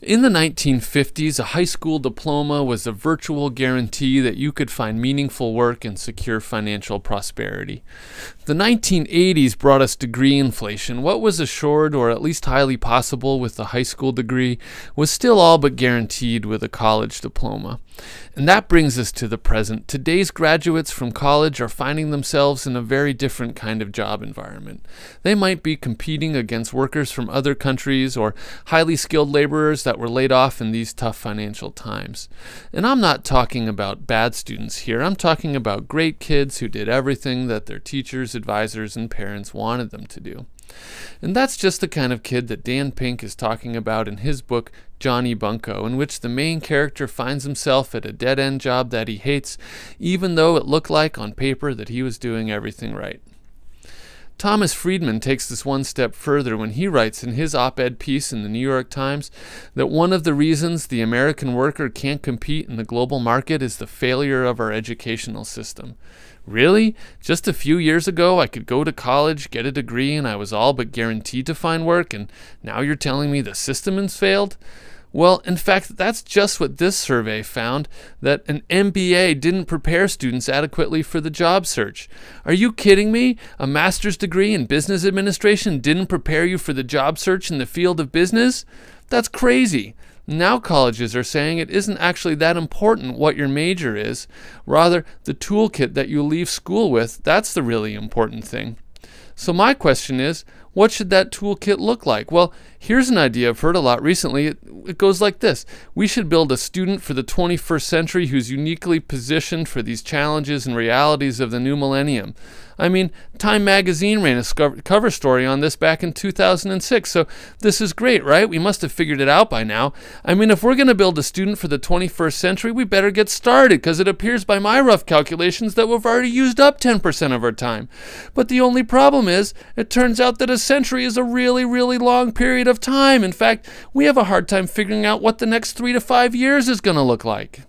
In the 1950s, a high school diploma was a virtual guarantee that you could find meaningful work and secure financial prosperity. The 1980s brought us degree inflation. What was assured, or at least highly possible, with a high school degree was still all but guaranteed with a college diploma. And that brings us to the present. Today's graduates from college are finding themselves in a very different kind of job environment. They might be competing against workers from other countries or highly skilled laborers that were laid off in these tough financial times. And I'm not talking about bad students here. I'm talking about great kids who did everything that their teachers, advisors, and parents wanted them to do. And that's just the kind of kid that Dan Pink is talking about in his book, Johnny Bunko, in which the main character finds himself at a dead-end job that he hates, even though it looked like on paper that he was doing everything right. Thomas Friedman takes this one step further when he writes in his op-ed piece in the New York Times that one of the reasons the American worker can't compete in the global market is the failure of our educational system. Really? Just a few years ago, I could go to college, get a degree, and I was all but guaranteed to find work, and now you're telling me the system has failed? Well, in fact, that's just what this survey found, that an MBA didn't prepare students adequately for the job search. Are you kidding me? A master's degree in business administration didn't prepare you for the job search in the field of business? That's crazy. Now colleges are saying it isn't actually that important what your major is. Rather, the toolkit that you leave school with, that's the really important thing. So my question is, what should that toolkit look like? Well, here's an idea I've heard a lot recently. It goes like this. We should build a student for the 21st century who's uniquely positioned for these challenges and realities of the new millennium. I mean, Time magazine ran a cover story on this back in 2006, so this is great, right? We must have figured it out by now. I mean, if we're going to build a student for the 21st century, we better get started, because it appears by my rough calculations that we've already used up 10% of our time. But the only problem is, it turns out that a century is a really, really long period of time. In fact, we have a hard time figuring out what the next 3 to 5 years is going to look like.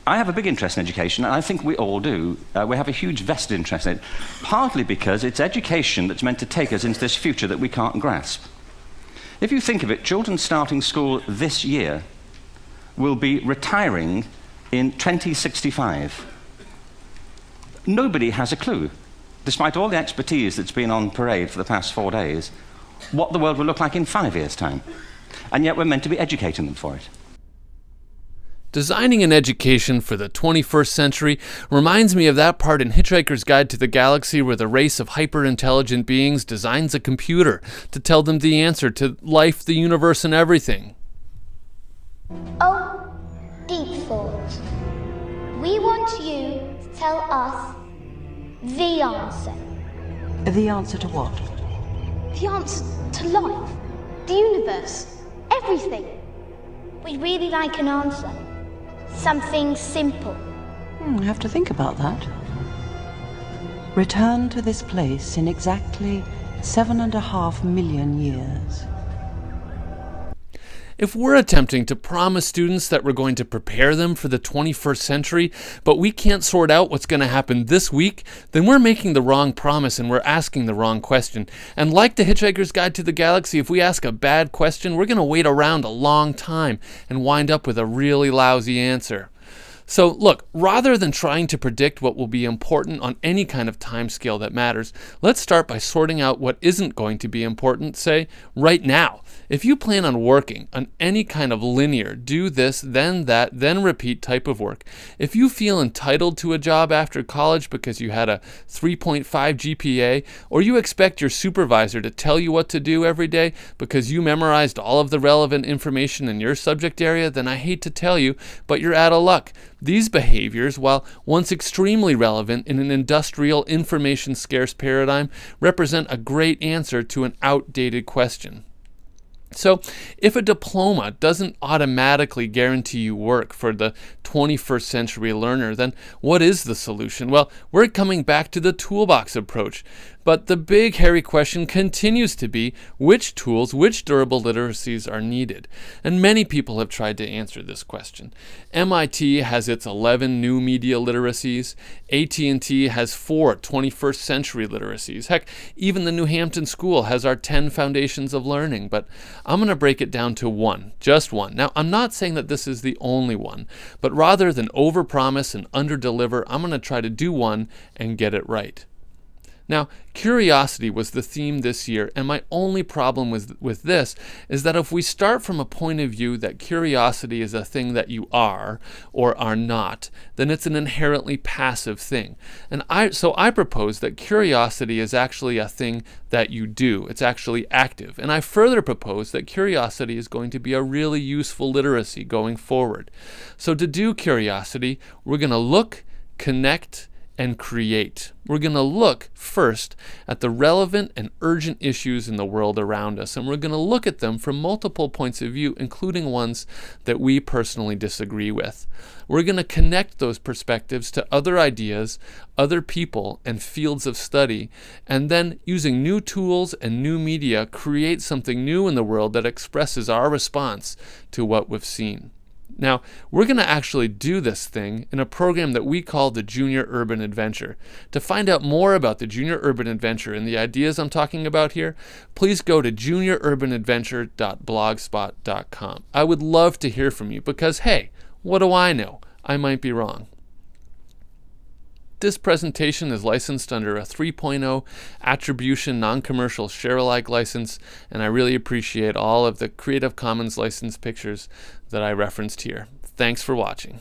I have a big interest in education, and I think we all do. We have a huge vested interest in it, partly because it's education that's meant to take us into this future that we can't grasp. If you think of it, children starting school this year will be retiring in 2065. Nobody has a clue, despite all the expertise that's been on parade for the past 4 days, what the world will look like in 5 years' time. And yet we're meant to be educating them for it. Designing an education for the 21st century reminds me of that part in Hitchhiker's Guide to the Galaxy where the race of hyper-intelligent beings designs a computer to tell them the answer to life, the universe, and everything. Oh, deep thought. We want you to tell us the answer. The answer to what? The answer to life, the universe, everything. We'd really like an answer. Something simple. I have to think about that. Return to this place in exactly 7.5 million years. If we're attempting to promise students that we're going to prepare them for the 21st century, but we can't sort out what's going to happen this week, then we're making the wrong promise and we're asking the wrong question. And like the Hitchhiker's Guide to the Galaxy, if we ask a bad question, we're going to wait around a long time and wind up with a really lousy answer. So look, rather than trying to predict what will be important on any kind of time scale that matters, let's start by sorting out what isn't going to be important, say, right now. If you plan on working on any kind of linear, do this, then that, then repeat type of work, if you feel entitled to a job after college because you had a 3.5 GPA, or you expect your supervisor to tell you what to do every day because you memorized all of the relevant information in your subject area, then I hate to tell you, but you're out of luck. These behaviors, while once extremely relevant in an industrial, information-scarce paradigm, represent a great answer to an outdated question. So, if a diploma doesn't automatically guarantee you work for the 21st century learner, then what is the solution? Well, we're coming back to the toolbox approach. But the big hairy question continues to be which tools, which durable literacies are needed. And many people have tried to answer this question. MIT has its 11 new media literacies. AT&T has 4 21st century literacies. Heck, even the New Hampton School has our 10 foundations of learning. But I'm going to break it down to one, just one. Now, I'm not saying that this is the only one, but rather than overpromise and underdeliver, I'm going to try to do one and get it right. Now, curiosity was the theme this year, and my only problem with this is that if we start from a point of view that curiosity is a thing that you are or are not, then it's an inherently passive thing. And so I propose that curiosity is actually a thing that you do. It's actually active. And I further propose that curiosity is going to be a really useful literacy going forward. So to do curiosity, we're going to look, connect, and create. We're going to look first at the relevant and urgent issues in the world around us, and we're going to look at them from multiple points of view, including ones that we personally disagree with. We're going to connect those perspectives to other ideas, other people, and fields of study, and then using new tools and new media, create something new in the world that expresses our response to what we've seen. Now, we're going to actually do this thing in a program that we call the Junior Urban Adventure. To find out more about the Junior Urban Adventure and the ideas I'm talking about here, please go to juniorurbanadventure.blogspot.com. I would love to hear from you because, hey, what do I know? I might be wrong. This presentation is licensed under a 3.0 attribution non-commercial share-alike license, and I really appreciate all of the Creative Commons licensed pictures that I referenced here. Thanks for watching.